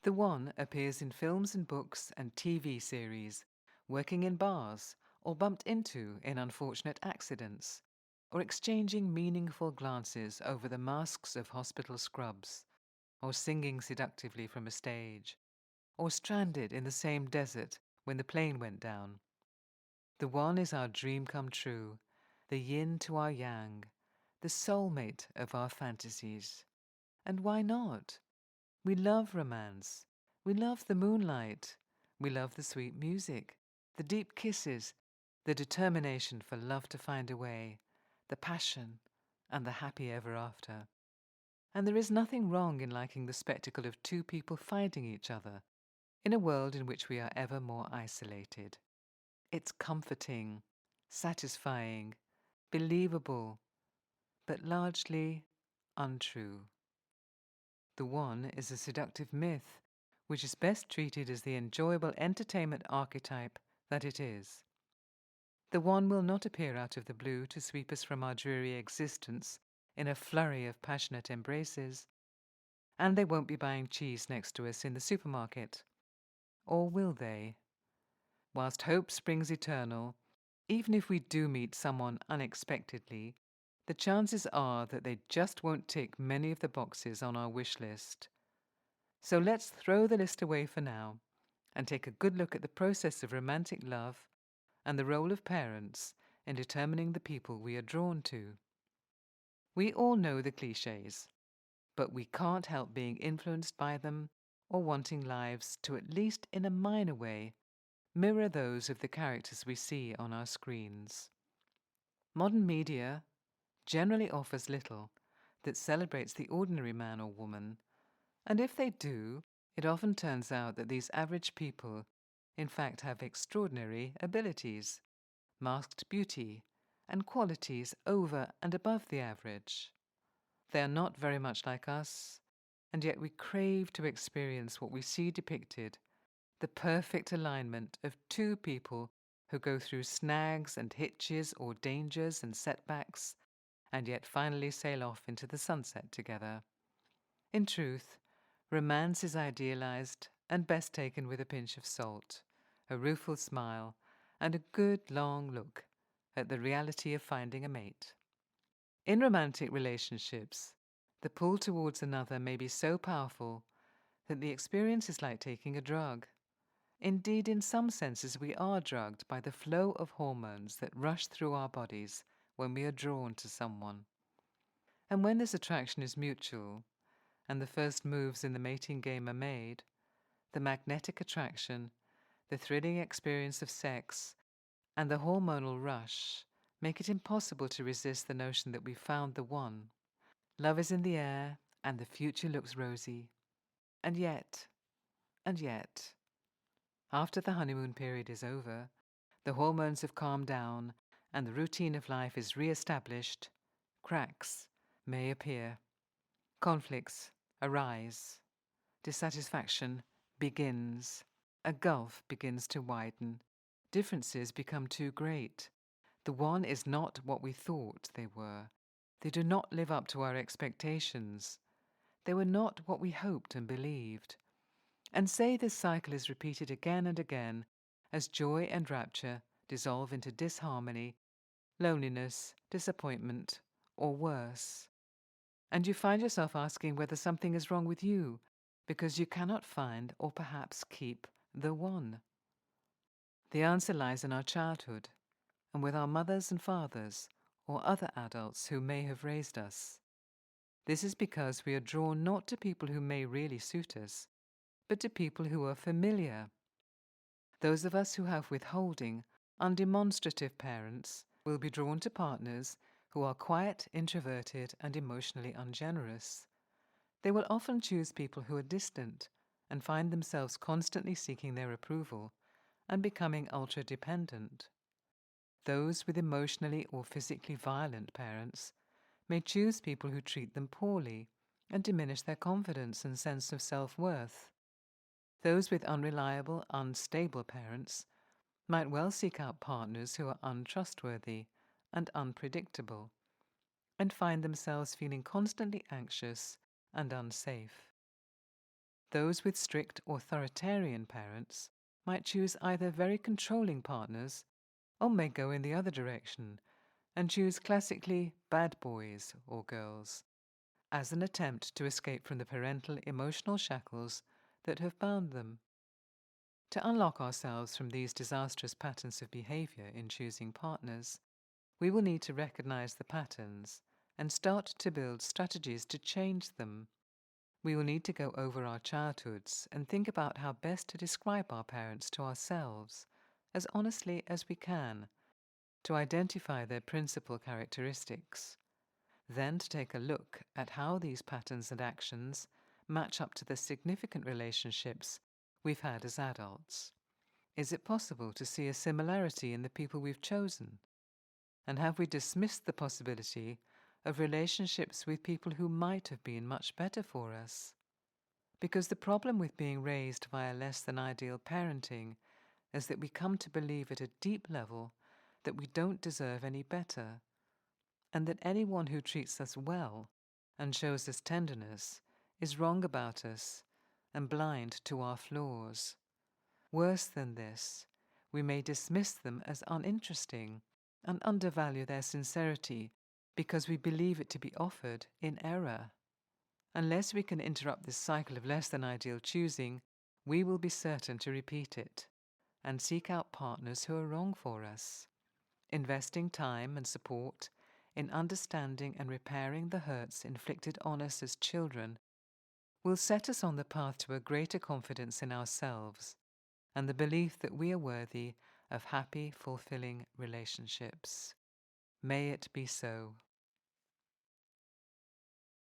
The one appears in films and books and TV series, working in bars, or bumped into in unfortunate accidents, or exchanging meaningful glances over the masks of hospital scrubs, or singing seductively from a stage, or stranded in the same desert when the plane went down. The one is our dream come true, the yin to our yang, the soulmate of our fantasies. And why not? We love romance. We love the moonlight. We love the sweet music, the deep kisses, the determination for love to find a way, the passion, and the happy ever after. And there is nothing wrong in liking the spectacle of two people finding each other in a world in which we are ever more isolated. It's comforting, satisfying, believable, but largely untrue. The one is a seductive myth, which is best treated as the enjoyable entertainment archetype that it is. The one will not appear out of the blue to sweep us from our dreary existence in a flurry of passionate embraces, and they won't be buying cheese next to us in the supermarket. Or will they? Whilst hope springs eternal, even if we do meet someone unexpectedly, the chances are that they just won't tick many of the boxes on our wish list. So let's throw the list away for now and take a good look at the process of romantic love and the role of parents in determining the people we are drawn to. We all know the clichés, but we can't help being influenced by them or wanting lives to, at least in a minor way, mirror those of the characters we see on our screens. Modern media generally offers little that celebrates the ordinary man or woman, and if they do, it often turns out that these average people in fact have extraordinary abilities, masked beauty, and qualities over and above the average. They are not very much like us, and yet we crave to experience what we see depicted, the perfect alignment of two people who go through snags and hitches or dangers and setbacks, and yet finally sail off into the sunset together. In truth, romance is idealized and best taken with a pinch of salt, a rueful smile, and a good long look at the reality of finding a mate. In romantic relationships, the pull towards another may be so powerful that the experience is like taking a drug. Indeed, in some senses, we are drugged by the flow of hormones that rush through our bodies when we are drawn to someone. And when this attraction is mutual, and the first moves in the mating game are made, the magnetic attraction, the thrilling experience of sex, and the hormonal rush make it impossible to resist the notion that we've found the one. Love is in the air, and the future looks rosy. And yet, after the honeymoon period is over, the hormones have calmed down, and the routine of life is re-established, cracks may appear. Conflicts arise. Dissatisfaction begins. A gulf begins to widen. Differences become too great. The one is not what we thought they were. They do not live up to our expectations. They were not what we hoped and believed. And say this cycle is repeated again and again as joy and rapture dissolve into disharmony, loneliness, disappointment, or worse. And you find yourself asking whether something is wrong with you because you cannot find or perhaps keep the one. The answer lies in our childhood and with our mothers and fathers or other adults who may have raised us. This is because we are drawn not to people who may really suit us, but to people who are familiar. Those of us who have withholding, undemonstrative parents will be drawn to partners who are quiet, introverted, and emotionally ungenerous. They will often choose people who are distant and find themselves constantly seeking their approval and becoming ultra-dependent. Those with emotionally or physically violent parents may choose people who treat them poorly and diminish their confidence and sense of self-worth. Those with unreliable, unstable parents might well seek out partners who are untrustworthy and unpredictable, and find themselves feeling constantly anxious and unsafe. Those with strict authoritarian parents might choose either very controlling partners or may go in the other direction and choose classically bad boys or girls as an attempt to escape from the parental emotional shackles that have bound them. To unlock ourselves from these disastrous patterns of behavior in choosing partners, we will need to recognize the patterns and start to build strategies to change them. We will need to go over our childhoods and think about how best to describe our parents to ourselves as honestly as we can, to identify their principal characteristics. Then to take a look at how these patterns and actions match up to the significant relationships we've had as adults. Is it possible to see a similarity in the people we've chosen? And have we dismissed the possibility of relationships with people who might have been much better for us? Because the problem with being raised via less than ideal parenting is that we come to believe at a deep level that we don't deserve any better, and that anyone who treats us well and shows us tenderness is wrong about us and blind to our flaws. Worse than this, we may dismiss them as uninteresting and undervalue their sincerity because we believe it to be offered in error. Unless we can interrupt this cycle of less than ideal choosing, we will be certain to repeat it and seek out partners who are wrong for us. Investing time and support in understanding and repairing the hurts inflicted on us as children will set us on the path to a greater confidence in ourselves and the belief that we are worthy of happy, fulfilling relationships. May it be so.